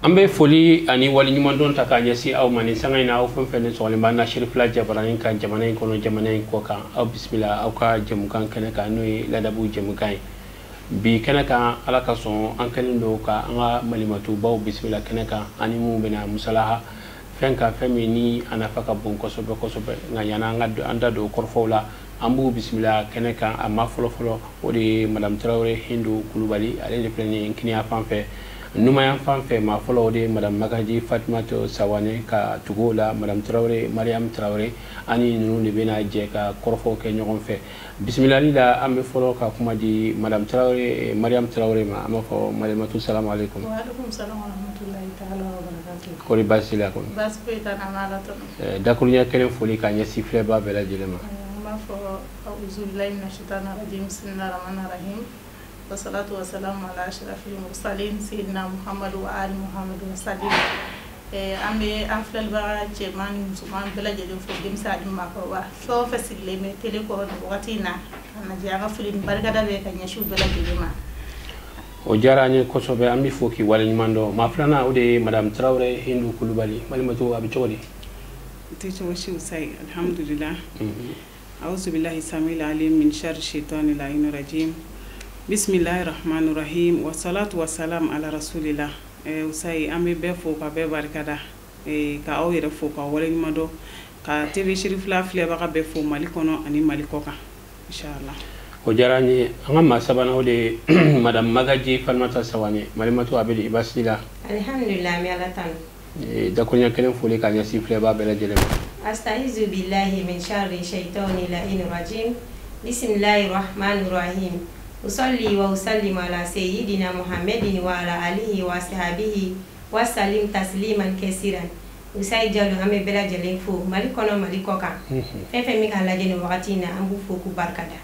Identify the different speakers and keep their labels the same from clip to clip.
Speaker 1: ambe foli ani wali nyuma don ta ka nyasi aw mani sanga ina aw fen fen so limba na shirif la jabaran kan jamana ko no jamana ko kan aw bismillah aw ka jam kan kana ka no la dabu jam kan bi kana ka ala ka son an kan do ka an malimatu baw bismillah kana ka ani mu bina musalaha fen ka femi ni ana faka bon ko so nga yana ngad anda do korfola ambu bismillah kana ka amma folo wodi madam Traoré Hindu Kulubali ale de pleni kinia fanfe Numayan fanfe ma follow de Madame Magaji Fatmato Sawane ka Tugola Madame Traoré Mariam Traoré ani nunu de bena je ka korfo ke nyogon fe bismillah la ambe follow ka kuma di Madame Traoré Mariam Traoré ma amafo Malimatu assalamu alaikum
Speaker 2: wa alaikum salam wa rahmatullahi ta'ala wa barakatuh
Speaker 1: ko basila ko
Speaker 2: baspe tan amala to
Speaker 1: dakunya kelen foli ka nya sifle ba bela jelema
Speaker 2: ma fo auzu billahi minash shaitanir rajim bismillahir rahmanir rahim والصلاة والسلام على أشرف المرسلين سيدنا محمد وآل محمد وسلم أمي أفضل بقى جمان مسلمان بلا جدو فوجي مساعد ما كوا شو فسيلة متلقون وقتنا أنا جانا فلين بركة بيك نشوف بلا جدما
Speaker 1: وجاراني كوسوبي أمي فوكي والنماندو ما فلنا أودي مدام تراوري هندو كلوبالي مالمتو أبيشولي
Speaker 3: تيجي ساي الحمد لله أعوذ بالله السميع العليم من شر الشيطان اللعين الرجيم بسم الله الرحمن الرحيم والصلاة والسلام على رسول الله وساي أمي بفوق ببركة كأو يرفوق أولين مدو كتير شريف لا فلي بقى بفوق مالكونو أني مالكوكا إن شاء الله
Speaker 1: وجراني أنا ما سبنا ولي مدام مغاجي فالمتا سواني مالمتو أبدي بسيلا
Speaker 4: الحمد لله ميالا تان
Speaker 1: دكونيا كلام فولي كان يسيف لبا بلا جلم
Speaker 4: أستعيذ بالله من شر الشيطان اللعين الرجيم بسم الله الرحمن الرحيم أصلي وأسلم على سيدنا محمد وعلى آله وصحبه وسلم تسليما كثيرا وسيجعل أمي بلا جلين فو مالكونا مالكوكا فمي على جن وقتنا أمبو فوكو بركدا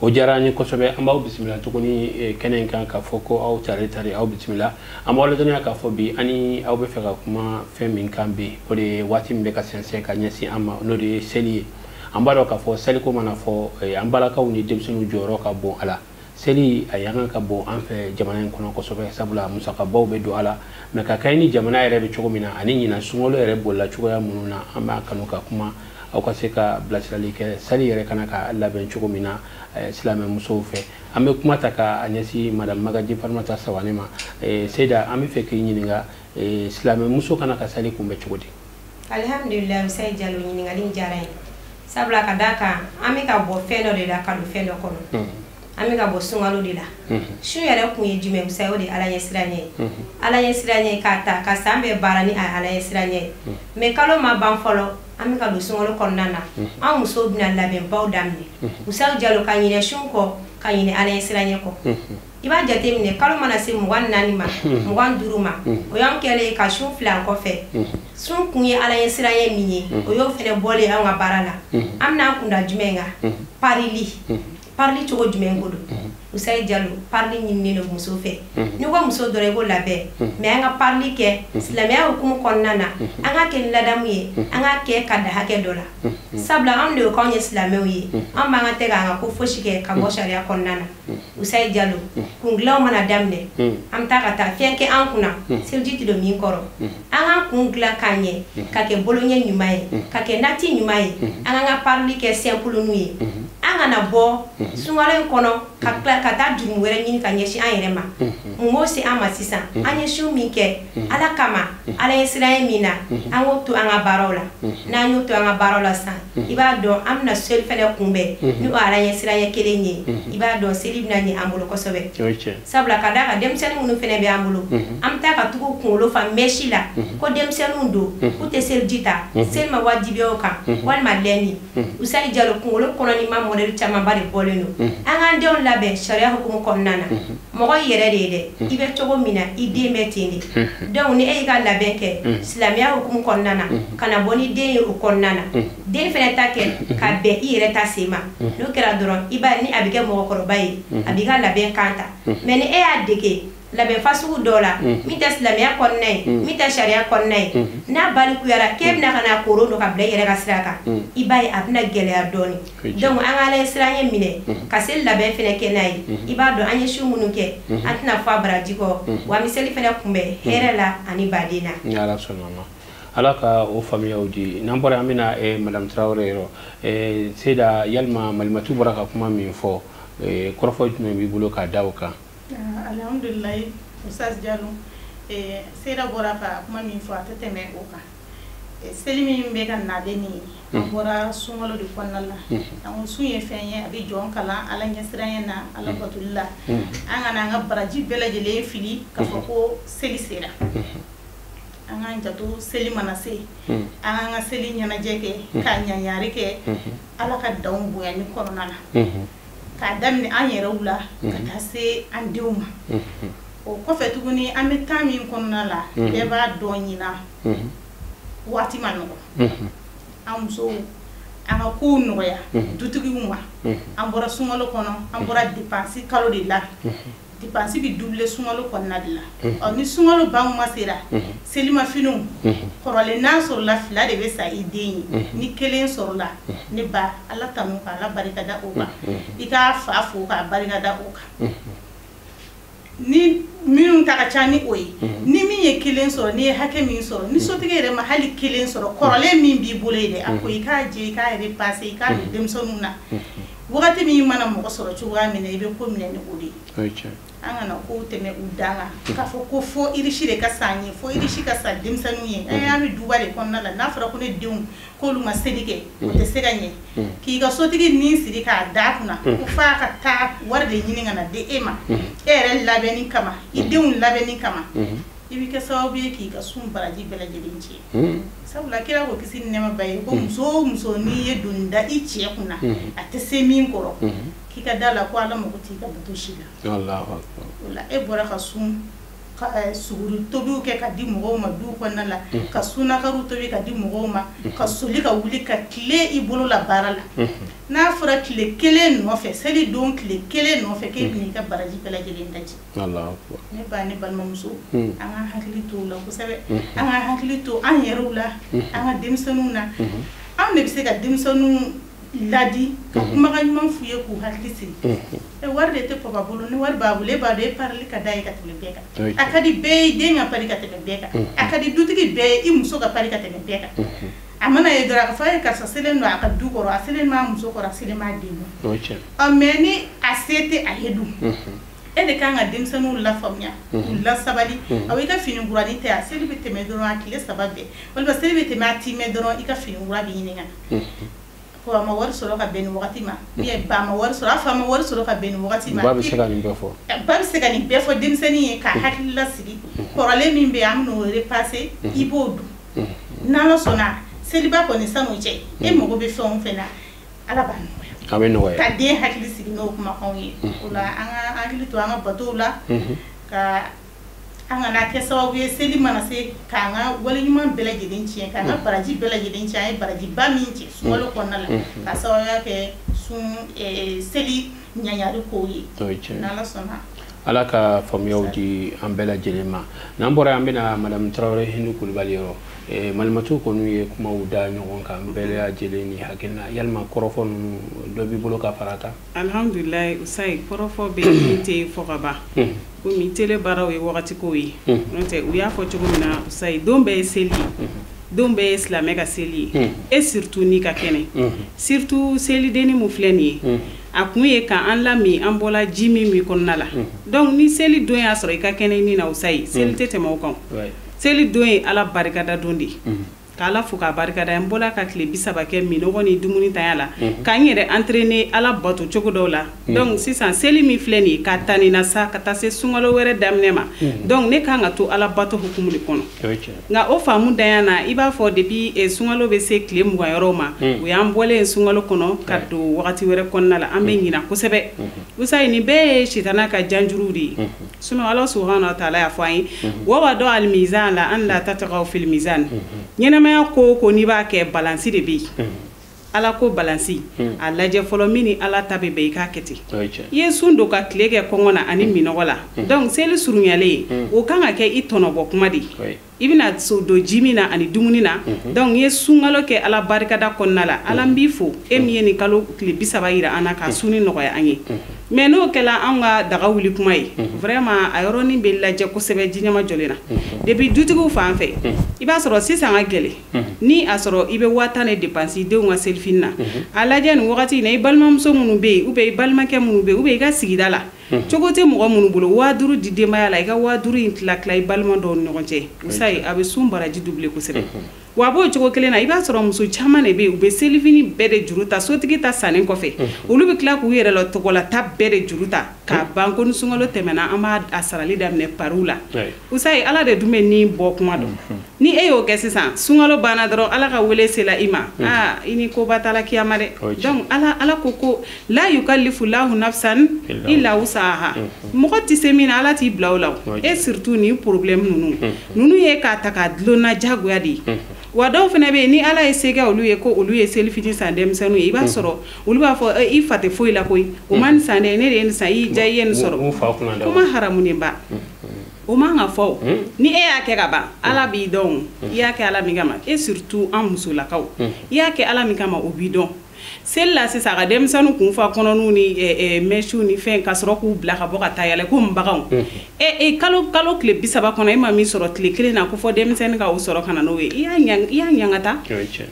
Speaker 1: وجراني كوسبة أمبو بسم الله تكوني كنن كان كفوكو أو تاري أو بسم الله أما ولا دنيا كفوبي أني أو بفكر كما فمي كان بي ودي واتي مبكا سنسي كنيسي أما نودي سلي ambalo ka fo seli ko mana fo ambala ka woni demsenu joro ka bon ala seli ayanga ka bon en fait jamana en kono ko sobe sabula musa ka bawbe do ala me ka kayni jamana ere be chogomina ani nyina sungolo ere bolla chogoya mununa amba kanu ka kuma au ka se ka blasali ke seli ere kana ka alla ben chogomina islame muso fe ambe kuma taka anyasi madam Magaji Farmata Sawanema seda ambe fe ke nyininga islame muso kana ka seli kumbe chogodi
Speaker 4: alhamdulillah say jalu nyininga din jaray sabla kadaka amika bo feno de la kadu feno kono amika bo sungalo de la shu yare kun ye jume musayo de ala yesiranye kata ka sambe barani ala yesiranye me kalo ma ban folo amika do sungalo konnana am muso bina laben baw damne musayo jalo kanyine shunko kanyine ala yesiranye ko iba jate mine kalo mana se mugan nani ma mugan duru ma o yam kele ka shun flan ko fe sun kunye ala yesiranye minye o yo fene bole anga barala amna kunda jumenga parli chogo jumengodo usay jallo parli nyimne no muso fe ni ko muso dore go labe me anga parli ke islamia hukumu konnana anga ken ladamu ye anga ke kada hake dola sabla am de ko nye islamia ye am anga te anga ko foshike ka bo sharia konnana usay jallo kunglaw mana damne am ta kata fenke an kuna seljiti do min koro anga kungla kanye ka ke bolonye nyumaye ka ke nati nyumaye anga parli ke simple nuye anga na bo sungale kono kata jumu were nyini kanyeshi ayirema mmosi ama sisa anyeshu minke ala kama ala yesiraye mina ango to anga barola na nyo to anga barola sa iba do amna sel fene kumbe ni ala yesiraye kelenye iba do selibna ni ambulo kosobe sabla kadaka demseni munu fene be ambulo amta ka tuko kunlo fa meshila ko demseni ndo kute sel jita sel ma wajibi oka wal maleni usali jalo kunlo kono ni mamore chama bari boleno anga ndon labe sharia hukumu konnana mogo yere de ibe chogo mina ide metini donc ni e ga labenke islamia hukumu konnana kana boni de u konnana de fene take ka be ire ta sema no kera doron iba ni abike mogo korobayi abiga laben kanta meni e adeke labɛn fasugu dɔ la min tɛ silamɛya kɔnɔna ye min tɛ sariya kɔnɔna ye n'a balikuyara k'e bɛna ka na koro dɔ ka bila i yɛrɛ ka sira kan i b'a ye a bɛna gɛlɛya dɔɔni donc an ka Ala sira ɲɛ minɛ ka seli labɛn fɛnɛ kɛ n'a ye i b'a dɔn an ye su minnu kɛ an tɛna fɔ a baraji kɔ wa an bɛ seli fɛnɛ kunbɛn hɛrɛ la ani baden na.
Speaker 1: Ni Ala sɔnna ma Ala ka o faamuyaw di n'an bɔra an bɛna Madame Traoré yɔrɔ Seyda yalima Malimatu bɔra ka kuma min fɔ kɔrɔfɔ jumɛn b'i bolo k'a da o kan.
Speaker 2: Alhamdulilayi Ustaz Jalo Seyda bɔra ka kuma min fɔ a tɛ tɛmɛ o kan seli min bɛ ka nalen ni an bɔra sunkalo de kɔnɔna la sun ye fɛn ye a bɛ jɔn kalan Ala ɲɛsiranya na Ala batoli la an kana an ka baraji bɛɛ lajɛlen fili k'a fɔ ko seli sera an k'an janto seli mana se an k'an ka seli ɲɛnajɛ kɛ ka ɲaɲari kɛ Ala ka danw bonyani kɔnɔna na k'a daminɛ an yɛrɛw la ka taa se an denw ma o kɔfɛ tuguni an bɛ temps min kɔnɔna la bɛɛ b'a dɔn ɲina waati ma nɔgɔ an musow an ka kow nɔgɔya dutigiw ma an bɔra sunkalo kɔnɔ an bɔra dépense kalo de la dépense bi double sunkalo kɔnɔna de la ni sunkalo ban ma sera selimafiniw kɔrɔlen n'a sɔrɔla fila de bɛ sa i den ye ni kelen sɔrɔla ne ba Ala tanu ka Ala barika da o kan i k'a fa fo k'a barika da o kan ni minnu ta ka ca ni o ye ni min ye kelen sɔrɔ ni ye hakɛ min sɔrɔ ni sotigi yɛrɛ ma hali kelen sɔrɔ kɔrɔlen min b'i bolo ye dɛ a ko i k'a jɛ i k'a yɛrɛ passe i k'a don denmisɛnninw na wagati min mana mɔgɔ sɔrɔ cogoya min na i bɛ ko minɛ ni o de ye an kana ko tɛmɛ u dan kan k'a fɔ ko fo irisi de ka sa an ye fo irisi ka sa denmisɛnninw ye an bɛ duba de kɔnɔna la n'a fɔra ko ne denw k'olu ma seli kɛ o tɛ se ka ɲɛ k'i ka sotigi nin siri k'a da kunna ko f'a ka taa wari de ɲini ka na di e ma e yɛrɛ labɛnni kama i denw labɛnni kama i bɛ kɛ sababu ye k'i ka sun baraji bɛɛ lajɛlen tiɲɛ sabula kira ko kisi ni nɛɛma ba ye ko muso o muso n'i ye doni da i cɛ kunna a tɛ se min kɔrɔ k'i ka da la ko Ala mago t'i ka bato si la o la e bɔra ka sun suguri tobiw kɛ ka di mɔgɔw ma du kɔnɔna la ka sunakaru tobi ka di mɔgɔw ma ka soli ka wuli ka tile i bolo la baara la n'a fɔra tile kelen nɔfɛ seli don tile kelen nɔfɛ k'e bɛna i ka baraji bɛɛ lajɛlen daji ne ba ne balimamuso an ka hakili to o la kosɛbɛ an ka hakili to an yɛrɛw la an ka denmisɛnninw na anw de bɛ se ka denmisɛnninw ladi ka kumakan ɲuman f'u ye k'u hakili sigi wari de tɛ papa bolo ni wari b'a bolo e b'a dɔn e parili ka d'a ye ka tɛmɛ bɛɛ kan a ka di bɛɛ ye den ka pari ka tɛmɛ bɛɛ kan a ka di dutigi bɛɛ ye i muso ka pari ka tɛmɛ bɛɛ kan a mana ye dɔrɔn a ka fɔ a ye karisa selen don a ka du kɔrɔ a selen m'a muso kɔrɔ a selen m'a den kɔrɔ mais ni a se tɛ a ye dun e de kan ka denmisɛnninw lafaamuya k'u lasabali aw i ka fini kurani tɛ a seli bɛ tɛmɛ dɔrɔn a tile 3 bɛɛ walima seli bɛ tɛmɛ a timɛ dɔrɔn i ka fini kura bɛ ɲini ka na ko a ma wari sɔrɔ ka bɛn ni wagati ma ba ma wari sɔrɔ a fa ma wari sɔrɔ ka bɛn ni wagati ma
Speaker 1: ba bɛ se ka nin bɛɛ fɔ
Speaker 2: ba bɛ se ka nin bɛɛ fɔ denmisɛnnin ye k'a hakili lasigi kɔrɔlen min bɛ yen an bɛ n'o repasse i b'o dun n'Ala sɔnna seliba kɔni san'o cɛ e mago bɛ fɛn o fɛn na Ala b'a nɔgɔya a bɛ nɔgɔya ka den hakili sigi n'o kumakanw ye o la an ka hakili to an ka batow la ka an kana kɛ sababu ye seli mana se k'an ka waleɲuman bɛɛ lajɛlen tiɲɛ k'an ka baraji bɛɛ lajɛlen tiɲɛ an ye barajiba min cɛ sunkalo kɔnɔna la ka sababuya kɛ seli ɲaɲari kow ye n'Ala sɔnna
Speaker 1: Ala ka faamuyaw di an bɛɛ lajɛlen ma n'an bɔra an bɛna Madame Traoré Hindu Kulibali yɔrɔ Malimatu kɔni ye kumaw da ɲɔgɔn kan bɛɛ lajɛlen ni hakilina yalima kɔrɔfɔ ninnu dɔ b'i bolo ka fara kan
Speaker 3: alhamdulilayi Usayi kɔrɔfɔ bɛ yen tɛ fɔ ka ban komi tele baaraw ye wagati ko ye n'o tɛ u y'a fɔ cogo min na Usayi don bɛɛ ye seli ye don bɛɛ ye silamɛ ka seli ye et surtout n'i ka kɛnɛ surtout selidenni mun filɛ nin ye a kun ye k'an lami an bɔla ji min kɔnɔna la donc ni seli don y'a sɔrɔ i ka kɛnɛ ni na Usayi seli tɛ tɛmɛ o kan seli don ye Ala barikada don de k'Ala fo k'a barikada n bɔla ka tile 30 kɛ minɔgɔ ni dumuni tanya la k'an yɛrɛ entraîner Ala bato cogo dɔw la donc sisan seli min filɛ nin ye ka tani na sa ka taa se sunkalo wɛrɛ daminɛ ma donc ne kan ka to Ala bato hukumu de kɔnɔ nka o faamu danya na i b'a fɔ depuis sunkalo bɛ se tile 20 yɔrɔ ma o y'an bɔlen sunkalo kɔnɔ ka don wagati wɛrɛ kɔnɔna la an bɛ ɲina kosɛbɛ Usayi nin bɛɛ ye sitana ka janjuru de ye sinon Ala subhanahu wa taala y'a fɔ an ye wa wada al mizan la an la tatagaw fil mizan ɲɛnamaya ko ko n'i b'a kɛ balance de bɛ yen ala ko balansi a lajɛ fɔlɔ min ni ala ta bɛ bɛn i k'a kɛ ten i ye sun don ka tile kɛ kɔngɔ na ani minɔgɔ la donc seli surunyalen o kan ka kɛ i tɔnɔbɔ kuma de i bɛna so don ji min na ani dumuni na donc i ye sunkalo kɛ ala barikada kɔnɔna la ala n b'i fo e min ye nin kalo tile 30 yira an na ka sunni nɔgɔya an ye mais n'o kɛla an ka daga wuli kuma ye vraiment a yɔrɔnin bɛ lajɛ kosɛbɛ jiɲɛma jɔlen na depuis dutigiw fan fɛ i b'a sɔrɔ sisan ka gɛlɛ ni a sɔrɔ i bɛ 1000 de dépense i denw ka selifini na a lajɛ nin wagati in na i balimamuso minnu bɛ yen ou bien i balimakɛ minnu bɛ yen ou bien i ka sigida la cogo tɛ mɔgɔ minnu bolo 5000 di denbaya la i ka 5000 in tila i balima dɔw ni ɲɔgɔn cɛ usayi a bɛ sun baraji double kosɛbɛ wa b'o cogo kelen na i b'a sɔrɔ muso caman de bɛ yen u bɛ selifini bɛɛ de juru ta sotigi ta sannen kɔfɛ olu bɛ tila k'u yɛrɛ la tɔgɔla ta bɛɛ de juru ta k'a ban ko ni sunkalo tɛmɛna an b'a sarali daminɛ pariw la usayi ala de dun bɛ nin bɔ kuma dɔn ni e y'o kɛ sisan sunkalo banna dɔrɔn ala ka wele sela i ma i ni koba t'a la kiyama dɛ donc ala ko la yukallifu lahu nafsan illa wusaha mɔgɔ tɛ se min na ala t'i bila o la e surtout ni problème ninnu ye k'a ta k'a dulonna jagoya de ye wa dɔw fana bɛ yen ni ala ye se kɛ olu ye ko olu ye selifini san denmisɛnninw ye i b'a sɔrɔ olu b'a fɔ i fa tɛ foyi la koyi o ma nin san dɛ ne de ye nin san i y'i ja i ye nin sɔrɔ o ma haramunenba o man ka fɔ ni e y'a kɛ ka ban ala b'i dɔn i y'a kɛ ala min kama et surtout an musolakaw i y'a kɛ ala min kama o b'i dɔn seli la sisan ka denmisɛnninw kun fa kɔnɔnw ni mèches ni fɛn ka sɔrɔ k'u bila ka bɔ ka taa yɛlɛ ko nbagaw kalo tile 30 kɔnɔ e ma min sɔrɔ tile 1 na ko fɔ denmisɛnnin ka o sɔrɔ ka na n'o ye i y'a ɲangata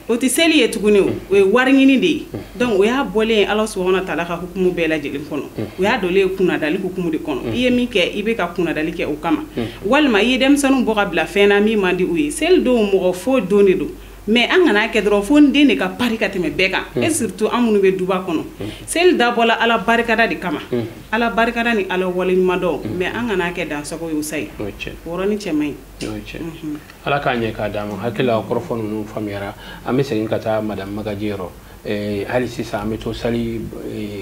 Speaker 3: o tɛ seli ye tuguni o ye wari ɲini de ye donc o y'a bɔlen ye ala subahana taala ka hukumu bɛɛ lajɛlen kɔnɔ o y'a dɔlen ye kunnadali hukumu de kɔnɔ i ye min kɛ i bɛ ka kunnadali kɛ o kama walima i ye denmisɛnninw bɔ ka bila fɛn na min man di u ye seli don mɔgɔ fo don de don mais an kana kɛ dɔrɔn fo n den de ka pari ka tɛmɛ bɛɛ kan et surtout an minnu bɛ duba kɔnɔ seli dabɔla ala barikada de kama ala barikada ni ala waleɲuman dɔn mais an kana kɛ dansago ye o sayi wɔɔrɔ ni cɛman ye
Speaker 1: ala k'a ɲɛ k'a d'a ma hakili la o kɔrɔfɔ ninnu faamuyara an bɛ segin ka taa madame Magaji yɔrɔ hali sisan an bɛ to sali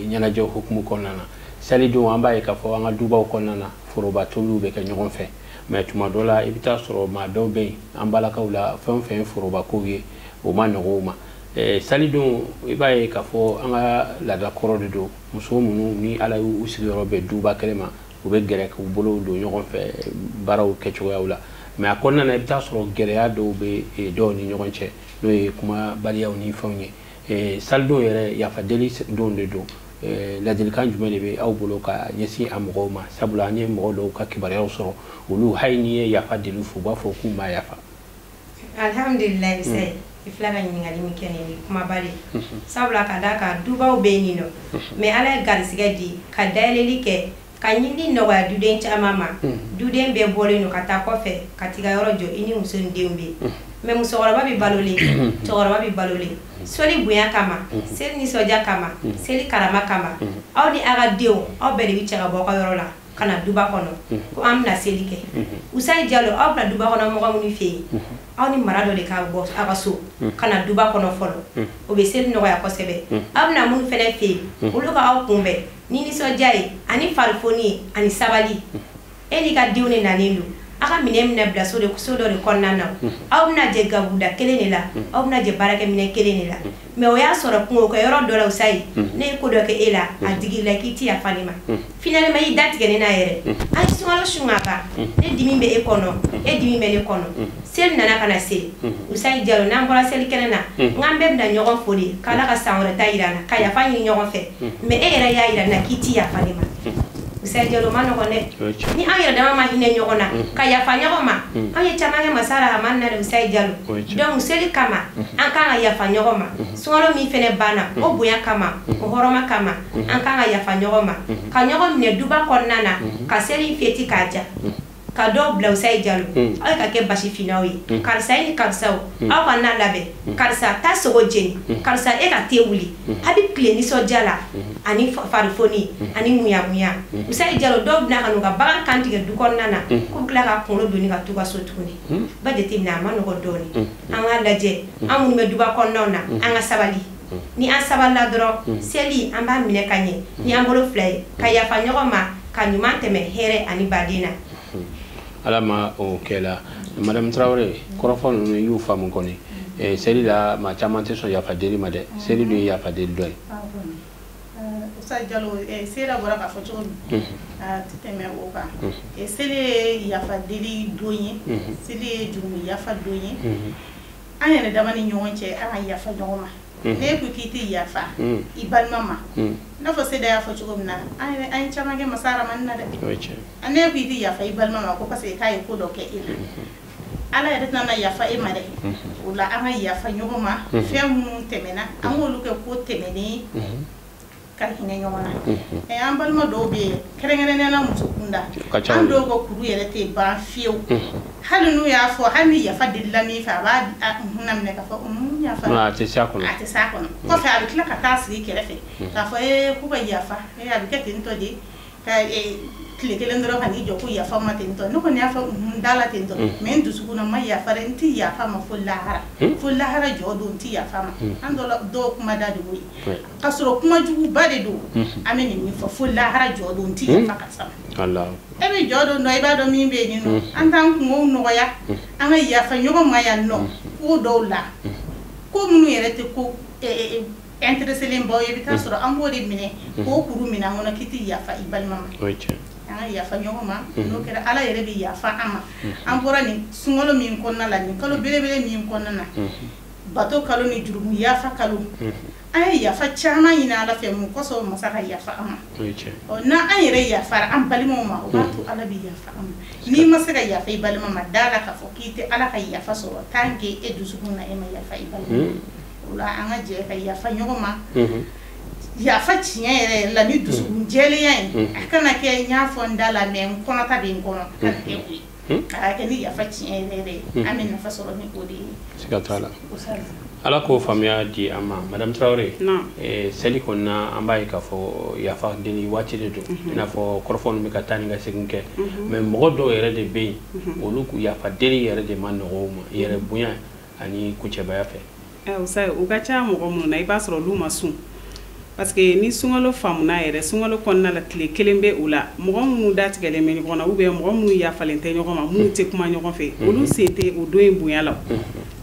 Speaker 1: ɲɛnajɛ hukumu kɔnɔna na sali don an b'a ye k'a fɔ an ka dubaw kɔnɔna na foroba tobiliw bɛ kɛ ɲɔgɔn fɛ mais tuma dɔ la i bɛ taa sɔrɔ maa dɔw bɛ yen an balakaw la fɛn o fɛn forobakow ye o ma nɔgɔ o ma sali don i b'a ye k'a fɔ an ka laada kɔrɔ de don muso minnu ni ala y'u sigiyɔrɔ bɛn duba kelen ma u bɛ gɛrɛ k'u bolo don ɲɔgɔn fɛ baaraw kɛcogoyaw la mais a kɔnɔna na i bɛ taa sɔrɔ gɛlɛya dɔw bɛ dɔw ni ɲɔgɔn cɛ n'o ye kumabaliyaw ni fɛnw ye sali don yɛrɛ yafa deli don de don ladilikan jumɛn de bɛ aw bolo ka ɲɛsin a mɔgɔw ma sabula an ye mɔgɔ dɔw ka kibaruyaw sɔrɔ olu hali n'i ye yafa deli fo u b'a fɔ k'u ma yafa
Speaker 4: alhamdulilayi sɛ i fila ka ɲininkali min kɛ nin kumaba de sabula ka da kan dubaw bɛ yen nɔ mais ala ye garisigɛ di ka dayɛlɛli kɛ ka ɲini nɔgɔya duden caman ma duden bɛɛ bɔlen don ka taa kɔfɛ ka t'i ka yɔrɔ jɔ i ni muso ni denw bɛ yen mais musokɔrɔba bɛ balolen cɛkɔrɔba bɛ balolen seli bonya kama seli nisɔndiya kama seli karama kama aw ni a ka denw aw bɛɛ de bɛ cɛ ka bɔ aw ka yɔrɔ la ka na duba kɔnɔ ko an bɛna seli kɛ Usayi Jalo aw bɛna duba kɔnɔ mɔgɔ minnu fɛ yen aw ni mara dɔ de ka bɔ a ka so ka na duba kɔnɔ fɔlɔ o bɛ seli nɔgɔya kosɛbɛ aw bɛna minnu fɛnɛ fɛ yen olu ka aw kunbɛn ni nisɔndiya ye ani farifoni ye ani sabali e n'i ka denw de nalen don a ka minɛ minɛ bila so dɔ de kɔnɔna na aw bɛna jɛ gabuda kelen de la aw bɛna jɛ baarakɛminɛ kelen de la mais o y'a sɔrɔ kungo kɛ yɔrɔ dɔ la Usayi ne ye ko dɔ kɛ e la a digi la k'i ti yafa ne ma finalement i da tigɛ ne na yɛrɛ a ye sunkalo sun ka ban ne dimi bɛ e kɔnɔ e dimi bɛ ne kɔnɔ seli nana ka na se Usayi Jalo n'an bɔra seli kɛnɛ na n'an bɛɛ bɛna ɲɔgɔn fo de k'ala ka san wɛrɛ ta yira an na ka yafa ɲini ɲɔgɔn fɛ mais e yɛrɛ y'a yira n na k'i ti yafa ne ma Usayi Jalo ma nɔgɔn dɛ ni an yɛrɛ dama ma hinɛ ɲɔgɔn na ka yafa ɲɔgɔn ma an ye caman kɛ masala hamani na de Usayi Jalo donc seli kama an kan ka yafa ɲɔgɔn ma sunkalo min fɛnɛ banna o bonya kama o hɔrɔma kama an kan ka yafa ɲɔgɔn ma ka ɲɔgɔn minɛ duba kɔnɔna na ka seli feti k'a ja ka dɔw bila Usayi Jalo aw ye ka kɛ basi finaw ye karisa e ni karisa aw ka na labɛn karisa ta sogo jeni karisa e ka te wuli a bɛ tile nisɔndiya la ani farifoni ani munyamunya Usayi Jalo dɔw bɛna ka n'u ka bagan kan tigɛ du kɔnɔna na k'u tila ka kunkolo doni ka t'u ka so tuguni ba jateminɛ a ma nɔgɔ dɔɔni an k'a lajɛ an minnu bɛ duba kɔnɔnaw na an ka sabali ni an sabalila dɔrɔn seli an b'a minɛ ka ɲɛ ni an bolo fila ye ka yafa ɲɔgɔn ma ka ɲuman tɛmɛ hɛrɛ ani baden na
Speaker 1: ala ma o kɛla madame Traoré kɔrɔfɔ ninnu y'u faamu kɔni seli la ma caman tɛ sɔn yafa deli ma dɛ seli dun ye yafa deli dɔ ye
Speaker 2: Usa Jalo sera bɔra k'a fɔ cogo min a tɛ tɛmɛ o kan seli ye yafa deli don ye seli ye jurumu yafa don ye an yɛrɛ dama ni ɲɔgɔn cɛ an ka yafa ɲɔgɔn ma ne ko k'i tɛ yafa i balima ma n'a fɔ Seda y'a fɔ cogo min na an ye caman kɛ masa Aramani na dɛ ne ko i tɛ yafa i balima ma ko parce que k'a ye ko dɔ kɛ e la Ala yɛrɛ tɛna yafa e ma dɛ o la an ka yafa ɲɔgɔn ma fɛn minnu tɛmɛna an k'olu kɛ ko tɛmɛnen ka hinɛ ɲɔgɔn na an balima dɔw bɛ yen kɛrɛnkɛrɛnnenya la muso kunda an dɔw ka kuru yɛrɛ tɛ ban fiyewu hali n'u y'a fɔ hali ni yafa delila min fɛ a b'a hunna minɛ k'a fɔ yafa
Speaker 1: a tɛ s'a kɔnɔ
Speaker 2: kɔfɛ a bɛ tila ka taa sigi kɛrɛfɛ k'a fɔ ko ka yafa a bɛ kɛ ten tɔ de ka tile kelen dɔrɔn ka n'i jɔ ko yafa ma ten tɔ ne kɔni y'a fɔ dala ten tɔ mais n dusukun ma yafa dɛ n tɛ yafa ma fo lahara jɔ don n tɛ yafa ma an dɔw kuma da de y'o ye k'a sɔrɔ kuma juguba de don an bɛ nin min fɔ fo lahara jɔ don n tɛ yafa ka sama e bɛ jɔ don dɔ i b'a dɔn min bɛ yen nɔ an t'an kungow nɔgɔya an ka yafa ɲɔgɔn ma yan nɔ ko dɔw la ko minnu yɛrɛ tɛ ko intéresselen baw ye i bɛ taa sɔrɔ an b'o de minɛ k'o kuru minɛ an kɔnɔ k'i tɛ yafa i balima ma an ka yafa ɲɔgɔn ma n'o kɛra Ala yɛrɛ bɛ yafa an ma an bɔra nin sunkalo min kɔnɔna la nin kalo belebele min kɔnɔna na bato kalo ni jurumu yafa kalo an ye yafa caman ɲini Ala fɛ mun kɔsɔn masa ka yafa an ma n'an yɛrɛ yafara an balimaw ma o b'a to Ala bɛ yafa an ma n'i ma se ka yafa i balima ma da la k'a fɔ k'i tɛ Ala ka yafa sɔrɔ tant que e dusukun na e ma yafa i balima o la an ka jɛ ka yafa ɲɔgɔn ma yafa tiɲɛ yɛrɛ la ni dusukun jɛlenya ye a kana kɛ n y'a fɔ n da la mais n kɔnɔta bɛ n kɔnɔ ka kɛ o ye a kɛ ni yafa tiɲɛ yɛrɛ yɛrɛ an bɛ nafa sɔrɔ ni o de ye
Speaker 1: siga t'a la Ala k'o faamuya di an ma Madame Traoré seli kɔnɔna an b'a ye k'a fɔ yafa deli waati de don i n'a fɔ kɔrɔfɔ ninnu bɛ ka taa ni ka segin kɛ mais mɔgɔ dɔw yɛrɛ de bɛ yen olu yafa deli yɛrɛ de ma nɔgɔ u ma yɛrɛ bonya ani kucɛbaya fɛ
Speaker 3: Usa u ka ca mɔgɔ minnu na i b'a sɔrɔ olu ma sun parce que ni sunkalo faamuna yɛrɛ sunkalo kɔnɔna la tile kelen bɛ u la mɔgɔ minnu datigɛlen bɛ ɲɔgɔn na ou bien mɔgɔ minnu yafalen tɛ ɲɔgɔn ma minnu tɛ kuma ɲɔgɔn fɛ olu sen tɛ o don in bonya la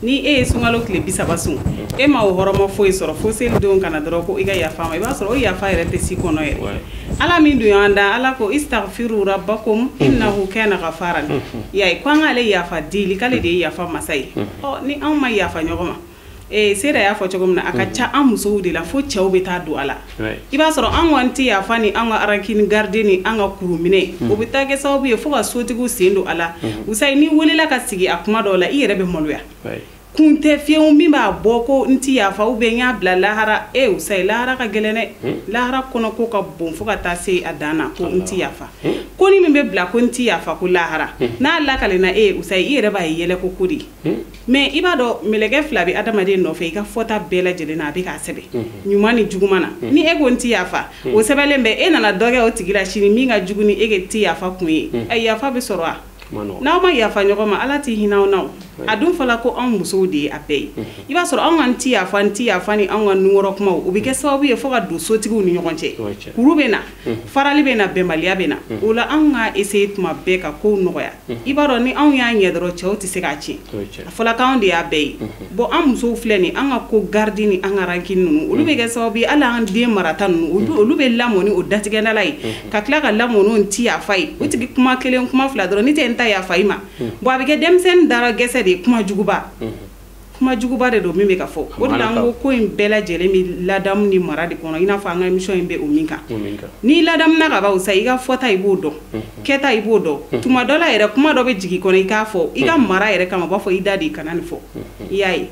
Speaker 3: ni e ye sunkalo tile 30 sun e ma o hɔrɔma foyi sɔrɔ fo selidenw kana dɔrɔn ko i ka yafa ma i b'a sɔrɔ o yafa yɛrɛ tɛ si kɔnɔ yɛrɛ Ala min dun y'an da Ala ko istaghfiru rabbakum innahu kana ghafaran yayi ko an k'ale yafa deli k'ale de ye yafa masa ye ni anw ma yafa ɲɔgɔn ma Seda y'a fɔ cogo min na a ka ca an musow de la fo cɛw bɛ taa don a la i b'a sɔrɔ an kɔni tɛ yafa ni an ka arankini garde ni an ka kuruminɛ o bɛ taa kɛ sababu ye fo ka sotigiw sen don a la Usayi ni welela ka sigi a kuma dɔw la i yɛrɛ bɛ maloya kun tɛ fiyewu min b'a bɔ ko n tɛ yafa ou bien n y'a bila lahara Usayi lahara ka gɛlɛn dɛ lahara kɔnɔ ko ka bon fo ka taa se a dan na ko n tɛ yafa ko ni min bɛ bila ko n tɛ yafa ko lahara n'a lakalenna Usayi i yɛrɛ b'a ye yɛlɛ ko di mais i b'a dɔn mɛlɛkɛ fila bɛ adamaden nɔfɛ i ka fɔta bɛɛ lajɛlen na a bɛ k'a sɛbɛn ɲuman ni juguman na ni e ko n tɛ yafa o sɛbɛnlen bɛ e nana dɔ kɛ o tigi la sini min ka jugu ni e tɛ yafa kun ye yafa bɛ sɔrɔ wa n'aw ma yafa ɲɔgɔn ma Ala t'i hinɛ aw na a dun fɔla ko anw musow de ye a bɛɛ ye i b'a sɔrɔ anw ka n tɛ yafa ni anw ka nunkɔrɔ kumaw o bɛ kɛ sababu ye fo ka don sotigiw ni ɲɔgɔn cɛ kuru bɛ na farali bɛ na bɛnbaliya bɛ na o la anw ka essayer tuma bɛɛ ka kow nɔgɔya i b'a dɔn ni anw y'a ɲɛ dɔrɔn cɛw tɛ se k'a tiɲɛ a fɔla k'anw de y'a bɛɛ ye bon an musow filɛ nin an ka ko garde ni an ka rankini ninnu olu bɛ kɛ sababu ye hali an den marata ninnu olu bɛ lamɔ ni o datigɛndala ye ka tila ka lamɔ n'o tɛ yafa ye o tigi kuma kelen kuma fila dɔrɔn ni tɛ n ta yafa i ma bon a bɛ kɛ denmisɛnnin dara gɛsɛ de kuma juguba de don min bɛ ka fɔ o de la an ko in bɛɛ lajɛlen bɛ ladamu ni mara de kɔnɔ i n'a fɔ an ka émission in bɛ o min kan ni ladamuna ka ban Usayi i ka fɔta i b'o dɔn kɛta i b'o dɔn tuma dɔ la yɛrɛ kuma dɔ bɛ jigin kɔnɔ i k'a fɔ i ka mara yɛrɛ kama u b'a fɔ i da de kana nin fɔ i y'a ye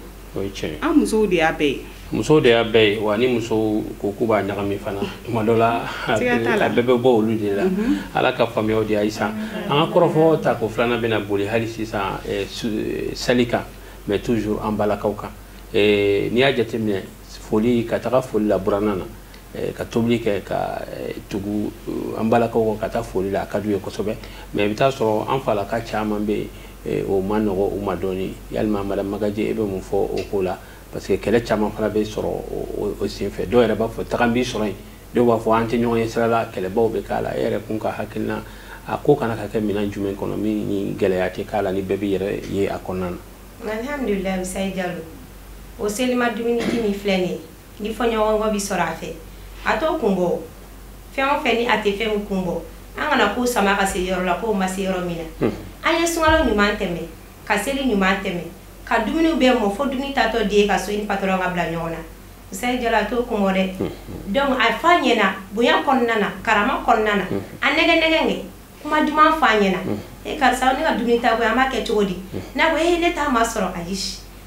Speaker 3: an musow de y'a bɛɛ ye
Speaker 1: musow de y'a bɛɛ ye wa ni musow ko k'u b'a ɲagami fana tuma dɔ la a bɛɛ bɛ bɔ olu de la Ala ka faamuyaw de ayi sa an ka kɔrɔfɔ ta ko filanan bɛna boli hali sisan seli kan mais toujours an balakaw kan n'i y'a jateminɛ foli ka taga foli la buranan na ka tobili kɛ ka tugu an balakaw ka taa foli la a ka d'u ye kosɛbɛ mais i bɛ taa sɔrɔ an falaka caman bɛ o ma nɔgɔ u ma dɔɔni yalima Madame Magaji e bɛ mun fɔ o ko la parce que kɛlɛ caman fana bɛ sɔrɔ o senfɛ dɔw yɛrɛ b'a fɔ taga n b'i sɔrɔ yen dɔw b'a fɔ an tɛ ɲɔgɔn ye sira la kɛlɛbaw bɛ k'a la e yɛrɛ kun ka hakilina a ko kana ka kɛ minɛn jumɛn kɔnɔ min ni gɛlɛya tɛ k'a la ni bɛɛ bɛ yɛrɛ ye a kɔnɔna na
Speaker 4: alhamdulillah Usayi Jalo o selima dumuni di mi filɛ nin ye ni fɔɲɔgɔnkɔ bi sɔrɔ a fɛ a t'o kun bɔ fɛn o fɛn ni a tɛ fɛn min kun bɔ an kana k'o sama ka se yɔrɔ la k'o ma se yɔrɔ min na an ye sunkalo ɲuman tɛmɛ ka seli ɲuman tɛmɛ ka dumuni bɛɛ mɔ fo dumuni tatɔ di ye ka so i ni patɔrɔn ka bila ɲɔgɔn na Usayi Jalo a t'o kun bɔ dɛ donc a f'a ɲɛna bonya kɔnɔna na karama kɔnɔna na a nɛgɛ kuma duman f'a ɲɛna karisa ne ka dumuni ta bɔ an b'a kɛ cogo di n'a ko ne t'a ma sɔrɔ ayi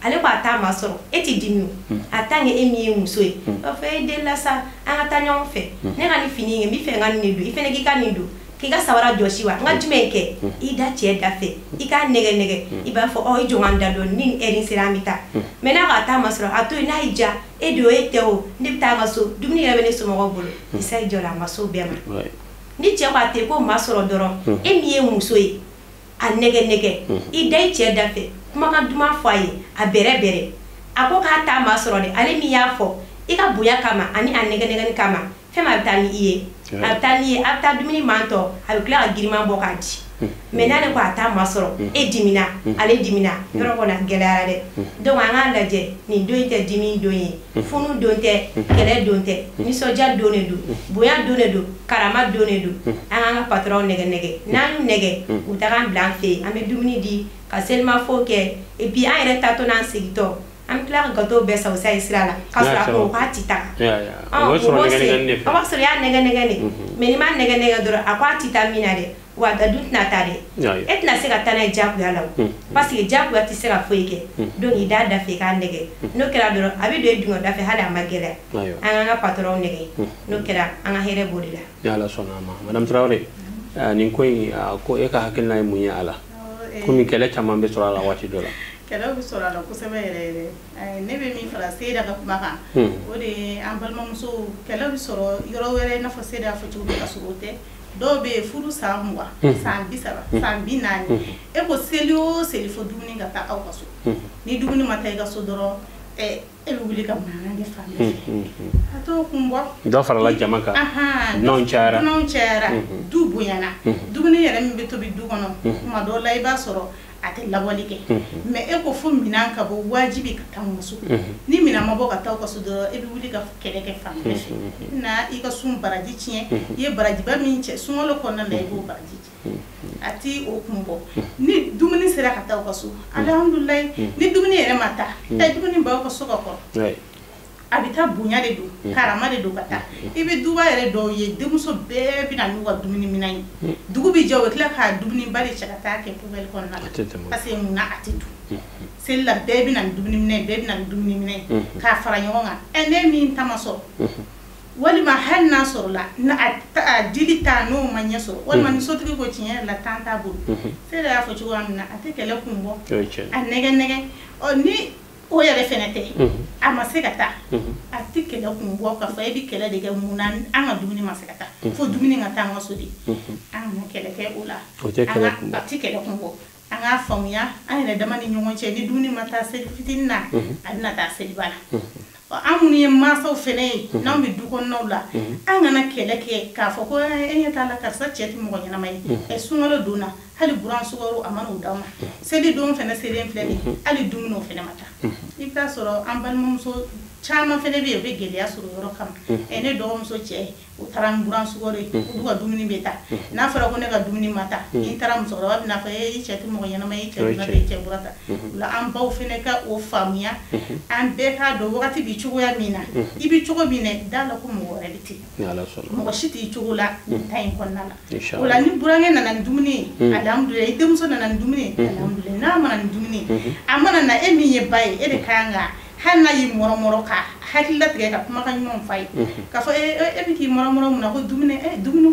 Speaker 4: ale ko a t'a ma sɔrɔ e ti dimi a tant que e min ye muso ye a fɔ e den la sa an ka taa ɲɔgɔn fɛ ne ka ni fini in n bɛ fɛ n ka nin don i fɛnɛ k'i ka nin don k'i ka sabara jɔsi wa n ka jumɛn kɛ i da cɛ da fɛ i k'a nɛgɛ i b'a fɔ i jɔ n da dɔn ni heure sera an bɛ taa mais n'a ko a t'a ma sɔrɔ a to yen n'a y'i ja e don e tɛ o ne bɛ taa n ka so dumuni yɛrɛ bɛ ne somɔgɔw bolo Usayi Jalo a ma so bɛɛ ma ni cɛ ko a tɛ ko ma sɔrɔ dɔrɔn e min ye muso ye a nɛgɛ i da i cɛ da fɛ kumakan duman fɔ a ye a bɛrɛ a ko k'a t'a ma sɔrɔ dɛ ale min y'a fɔ i ka bonya kama ani a nɛgɛni kama fɛn ma bɛ taa ni i ye a bɛ taa ni ye a bɛ taa dumuni mantɔ a bɛ tila ka giriman bɔ k'a di mais n'ale ko a t'a ma sɔrɔ e dimina ale dimina yɔrɔ kɔni gɛlɛyara dɛ donc an k'a lajɛ nin don in tɛ dimi don ye funu don tɛ kɛlɛ don tɛ nisɔndiya don de don bonya don de don karama don de don an k'an ka patɔrɔnw nɛgɛ n'an y'u nɛgɛ u taga an bila an fɛ yen an bɛ dumuni di ka selimafo kɛ et puis an yɛrɛ taatɔ n'an segintɔ an tila ka gâteau bɛɛ san Usayi sira la k'a sɔrɔ a ko k'a ti taga o b'a sɔrɔ y'a nɛgɛ de mais ni m'a nɛgɛ dɔrɔn a ko a ti taa min na dɛ wa a dun tɛna taa dɛ e tɛna se ka taa n'a ye diyagoya la o parce que diyagoya tɛ se ka foyi kɛ donc i da fɛ i k'a nɛgɛ n'o kɛra dɔrɔn a bɛ don e dungɔ da fɛ hali a ma gɛlɛya an k'an ka patɔrɔnw nɛgɛ n'o kɛra an ka hɛrɛ b'o de la.
Speaker 1: ni Ala sɔnna a ma Madame Traoré nin ko in ko e ka hakilina ye mun ye a la komi kɛlɛ caman bɛ sɔrɔ a la waati dɔ la.
Speaker 2: Kɛlɛ bɛ sɔrɔ a la kosɛbɛ yɛrɛ ne bɛ min fara Seyida ka kuma kan o de ye an balimamuso kɛlɛ bɛ sɔrɔ yɔrɔ wɛrɛ i n'a fɔ Seyida y'a fɔ cogo min ka sɔrɔ o tɛ dɔw bɛ yen furu san 20 san 30 san 40 e ko seli o seli fo dumuni ka taa aw ka so ni dumuni ma taa i ka so dɔrɔn e bɛ wuli ka mankan kɛ fan bɛɛ fɛ a t'o kun bɔ
Speaker 1: dɔ farala jama kan dunanw
Speaker 2: cayara du bonyana dumuni yɛrɛ min bɛ tobi du kɔnɔ tuma dɔw la i b'a sɔrɔ a tɛ labɔli kɛ mais e ko fo minan ka bɔ wajibi ka taa muso ni minan ma bɔ ka taa ka so dɔrɔn e bɛ wuli ka kɛlɛ kɛ fan bɛɛ fɛ na i ka sun baraji tiɲɛ i ye barajiba min cɛ sunkalo kɔnɔna na i b'o baraji cɛ a ti o kun bɔ ni dumuni sera ka taa ka so alhamdulilayi ni dumuni yɛrɛ ma taa dumuni b'aw ka so ka kɔrɔ a bɛ taa bonya de don karama de don ka taa i bɛ duba yɛrɛ dɔw ye denmuso bɛɛ bɛ na n'u ka dumuni minɛn ye dugu bɛ jɛ u bɛ tila k'a dumuni ba de cɛ ka taa kɛ poubelle kɔnɔna la parce que munna a tɛ dun seli la bɛɛ bɛ na ni dumuni minɛn bɛɛ bɛ na ni dumuni minɛn k'a fara ɲɔgɔn kan ne min ta ma sɔrɔ walima hali n'a sɔrɔ la a dili ta n'o ma ɲɛ sɔrɔ walima ni sotigi ko tiɲɛ yɛrɛ la tan t'a bolo Seyida y'a fɔ cogoya min na a tɛ kɛlɛ kun bɔ a nɛgɛ ni o yɛrɛ fɛnɛ tɛ a ma se ka taa a tɛ kɛlɛ kun bɔ k'a fɔ e bɛ kɛlɛ de kɛ mun na an ka dumuni ma se ka taa fo dumuni ka taa an ka so de an kana kɛlɛ kɛ o la a tɛ kɛlɛ kun bɔ an k'a faamuya an yɛrɛ dama ni ɲɔgɔn cɛ ni dumuni ma taa seli fitinin na a bɛna taa seliba la an minnu ye mansaw fɛnɛ ye n'anw bɛ du kɔnɔnaw la an kana kɛlɛ kɛ k'a fɔ ko e ɲɛ t'a la karisa cɛ tɛ mɔgɔ ɲɛnama ye sunkalo don na hali buran sukaro a mana o d'aw ma seli don fɛnɛ selen filɛ nin hali dumuni o fɛnɛ ma taa i bɛ taa sɔrɔ an balimamuso caman fɛnɛ bɛ yen u bɛ gɛlɛya sɔrɔ yɔrɔ kama ne dɔgɔmuso cɛ o taara ni buran sukaro ye olu ka dumuni bɛ taa n'a fɔra ko ne ka dumuni ma taa ni taara musokɔrɔba bɛ n'a fɔ i cɛ tɛ mɔgɔ ɲɛnama ye i cɛ donna i cɛ bɔra ta o la an baw fɛnɛ ka o faamuya an bɛɛ k'a dɔn wagati bɛ cogoya min na i bɛ cogo min na da la ko mɔgɔ wɛrɛ bɛ ten mɔgɔ si t'i cogo la nin ta in kɔnɔna la o la ni burankɛ nana ni dumuni ye alhamdulilayi i denmuso nana ni dumuni ye alhamdulilayi n'a mana ni dumuni ye a mana na e min ye ba ye e de kan ka hali n'a y'i mɔrɔmɔrɔ ka hakili latigɛ ka kumakan ɲumanw f'a ye k'a fɔ e bɛ k'i mɔrɔmɔrɔ mun na ko dumuni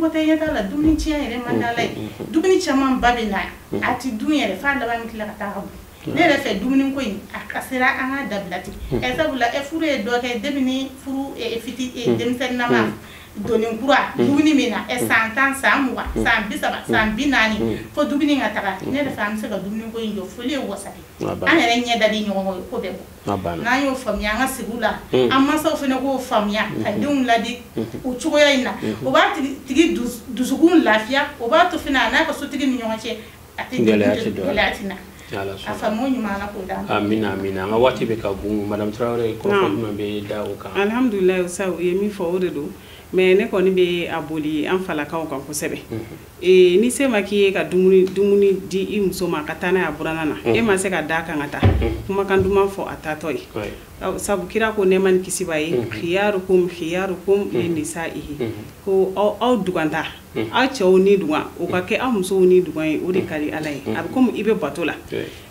Speaker 2: ko tɛ ɲɛ t'a la dumuni tiɲɛ yɛrɛ man d'a la ye dumuni caman ba bɛ na a tɛ dun yɛrɛ f'a laban bɛ tila ka taa ka bɔ ne yɛrɛ fɛ dumuni ko in a kasira an k'a dabila ten sabula furu ye dɔ kɛ depi ni furu denmisɛnninama donnen kura dumuni min na san 10 san 20 san 30 san 40 fo dumuni ka taga ne yɛrɛ fɛ an bɛ se ka dumuni ko in jɔ foli ye wasa de an yɛrɛ ɲɛ da di ɲɔgɔn ko bɛɛ bɔ n'an y'o faamuya an ka sigiw la an mansaw fana k'o faamuya ka denw ladi o cogoya in na o b'a tigi dusukun lafiya o b'a to fana a n'a ka sotigi ni ɲɔgɔn cɛ a tɛ gɛlɛya tɛ na a famu ɲuman ko da
Speaker 1: amina amina an ka waati bɛ ka gun madame Traoré ko fɔ jumɛn bɛ da o kan
Speaker 3: alhamdulillah Usa u ye min fɔ o de don mais ne kɔni bɛ a boli an falakaw kan kosɛbɛ ni se ma k'i ye ka dumuni di i muso ma ka taa n'a ye buranna na e ma se ka da kan ka taa kumakan duman fɔ a taatɔ ye sabu kira ko nɛɛma ni kisi b'a ye khiyarukum li nisaihi ko aw duganta aw cɛw ni dugan o ka kɛ aw musow ni dugan ye o de ka di Ala ye a bɛ komi i bɛ bato la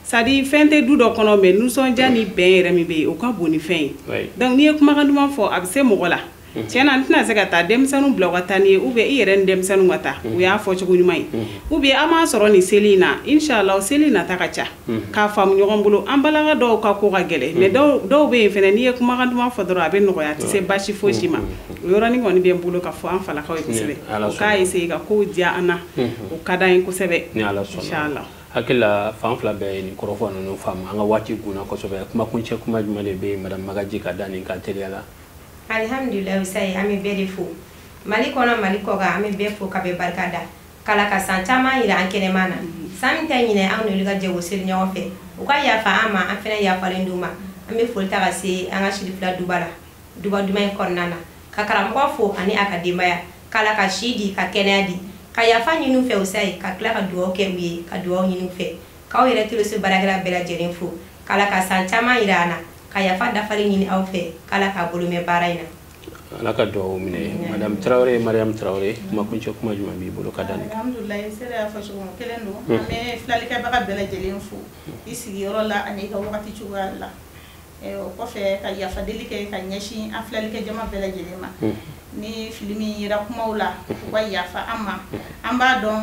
Speaker 3: sadi fɛn tɛ du dɔ kɔnɔ mais nisɔndiya ni bɛn yɛrɛ min bɛ yen o ka bon ni fɛn ye donc n'i ye kumakan duman fɔ a bɛ se mɔgɔ la tiɲɛna n tɛna se ka taa denmisɛnninw bila u ka taa ni ye ou bien i yɛrɛ ni denmisɛnninw ka taa o y'a fɔ cogo ɲuman ye ou bien an m'a sɔrɔ nin seli in na inshallah seli nata ka ca k'a faamu ɲɔgɔn bolo an balaka dɔw ka ko ka gɛlɛn mais dɔw bɛ yen fɛnɛ n'i ye kumakan duman fɔ dɔrɔn a bɛ nɔgɔya a tɛ se baasi fosi ma o yɔrɔnin kɔni bɛ n bolo ka fɔ an falakaw ye kosɛbɛ o k'a essayer ka kow diya an na o ka d'an ye kosɛbɛ inshallah
Speaker 1: hakila fan fila bɛɛ ye nin kɔrɔfɔ ninnu faamu an ka waati gunna kosɛbɛ kumakuncɛ kuma jumɛn de bɛ madame Magaji ka da nin kan teliya la
Speaker 4: alhamdulillah Usayi an bɛ bɛɛ de fo Mali kɔnɔ Mali kɔkan an bɛ bɛɛ fo ka bɛɛ barika da k'Ala ka san caman yira an kɛnɛma na san min tɛ ɲinɛ an n'olu ka jɛ o seli ɲɔgɔn fɛ u ka yafa an ma an fɛnɛ yafalen d'u ma an bɛ foli ta ka se an ka Sirifila duba la duba duman in kɔnɔna na ka karamɔgɔ fo ani a ka denbaya k'Ala ka si di ka kɛnɛya di ka yafa ɲini u fɛ Usayi ka tila ka dugawu kɛ u ye ka dugawu ɲini u fɛ k'aw yɛrɛ teliso baarakɛla bɛɛ lajɛlen fo k'Ala ka san caman yira an na ka yafa dafali ɲini aw fɛ k'Ala k'a bolo mɛn baara in na
Speaker 1: Ala ka dugawu minɛ madame Traoré Mariam Traoré kumakuncɛ kuma jumɛn b'i bolo ka da nin kan
Speaker 2: alhamdulillah sera y'a fɔ cogo kelen don an bɛ filalikɛbaga bɛɛ lajɛlen fo i sigiyɔrɔ la ani i ka wagati cogoya la o kɔfɛ ka yafa deli kɛ ka ɲɛsin an filalikɛ jama bɛɛ lajɛlen ma ni fili min yera kumaw la u ka yafa an ma an b'a dɔn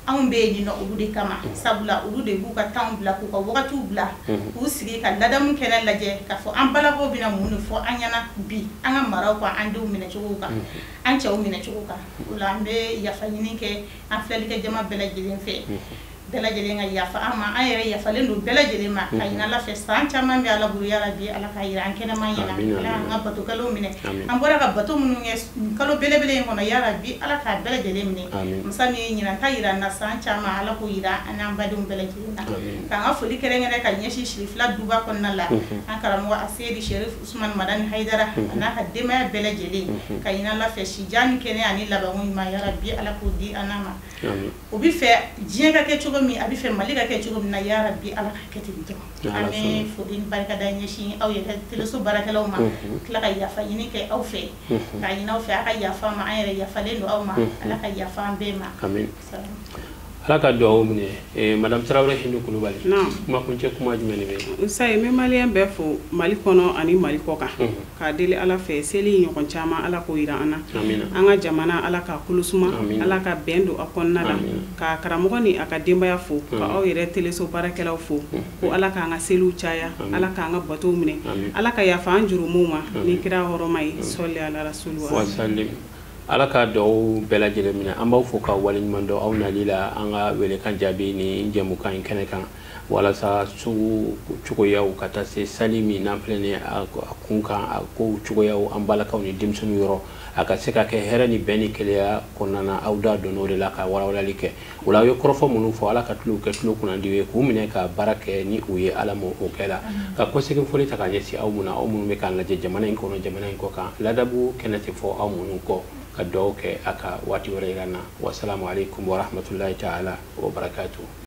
Speaker 2: anw bɛ yen nɔ olu de kama sabula olu de b'u ka temps bila k'u ka wagatiw bila k'u sigi ka ladamu kɛnɛ lajɛ k'a fɔ an balakaw bɛna mun de fɔ an ɲɛna bi an ka maraw kan an denw minɛ cogo kan an cɛw minɛ cogo kan o la an bɛ yafa ɲini kɛ an filalikɛ jama bɛɛ lajɛlen fɛ bɛɛ lajɛlen ka yafa an ma an yɛrɛ yafalen don bɛɛ lajɛlen ma ka ɲini Ala fɛ san caman bɛ Ala bolo yarabi Ala ka yira an kɛnɛma ɲɛna Ala an ka batokɛlaw minɛ an bɔra ka bato minnu kɛ kalo belebele in kɔnɔ yarabi Ala k'a bɛɛ lajɛlen minɛ masa min ɲinan ta yira an na san caman Ala k'o yira an n'an badenw bɛɛ lajɛlen na k'an ka foli kɛrɛnkɛrɛn ka ɲɛsin Sirifila duba kɔnɔna la an karamɔgɔ Aseyidi Sherif Usumani Madani Hayidara a n'a ka denbaya bɛɛ lajɛlen ka ɲini Ala fɛ sijan ni kɛnɛya ani labanko ɲuman yarabi Ala k'o di an ma o bɛ fɛ diɲɛ ka kɛ cogo min a bɛ fɛ Mali ka kɛ cogo min na yarabi Ala ka kɛ ten tɔ an bɛ foli ni barika da ɲɛsin aw yɛrɛ teleso baarakɛlaw ma tila ka yafa ɲini kɛ aw fɛ k'a ɲini aw fɛ a ka yafa ma an yɛrɛ yafalen don aw ma Ala ka yafa an bɛɛ ma
Speaker 1: Ala ka dugawu minɛ madame Traoré Hindu Kulubali kumakuncɛ kuma jumɛn de bɛ
Speaker 3: Usayi n bɛ maliyɛn bɛɛ fo Mali kɔnɔ ani Mali kɔkan k'a deli Ala fɛ seli ɲɔgɔn caman Ala k'o yira an na an ka jamana Ala ka kolo suma Ala ka bɛn don a kɔnɔna la ka karamɔgɔ ni a ka denbaya fo ka aw yɛrɛ teleso baarakɛlaw fo ko Ala k'an ka seliw caya Ala k'an ka batow minɛ Ala ka yafa an jurumuw ma ni kira hɔrɔma ye sɔli ala rasulu
Speaker 1: Ala ka dugawu bɛɛ lajɛlen minɛ an b'aw fo ka waleɲuman dɔn aw nali la an ka welekan jaabi ni jɛmukan in kɛnɛ kan walasa sugu cogoyaw ka taa se sali min n'an filɛ nin a kun kan a kow cogoyaw an balakaw ni denmisɛnninw yɔrɔ a ka se ka kɛ hɛrɛ ni bɛn ni keleya kɔnɔna na aw da donn'o de la ka walawalali kɛ o la aw ye kɔrɔfɔ minnu fɔ Ala ka tulow kɛ tulo kunnadiw ye k'u minɛ ka baara kɛ ni u ye Ala m'o kɛ la ka kɔsegin fɔli ta ka ɲɛsin aw minnu bɛ k'an lajɛ jamana in kɔnɔ jamana in kɔ kan ladabu kɛnɛ tɛ fɔ aw minnu kɔ ka dugawu kɛ a ka waati wɛrɛ yira n na wasalamu alaikum wa rahmatulahi ta'ala wa barakatuh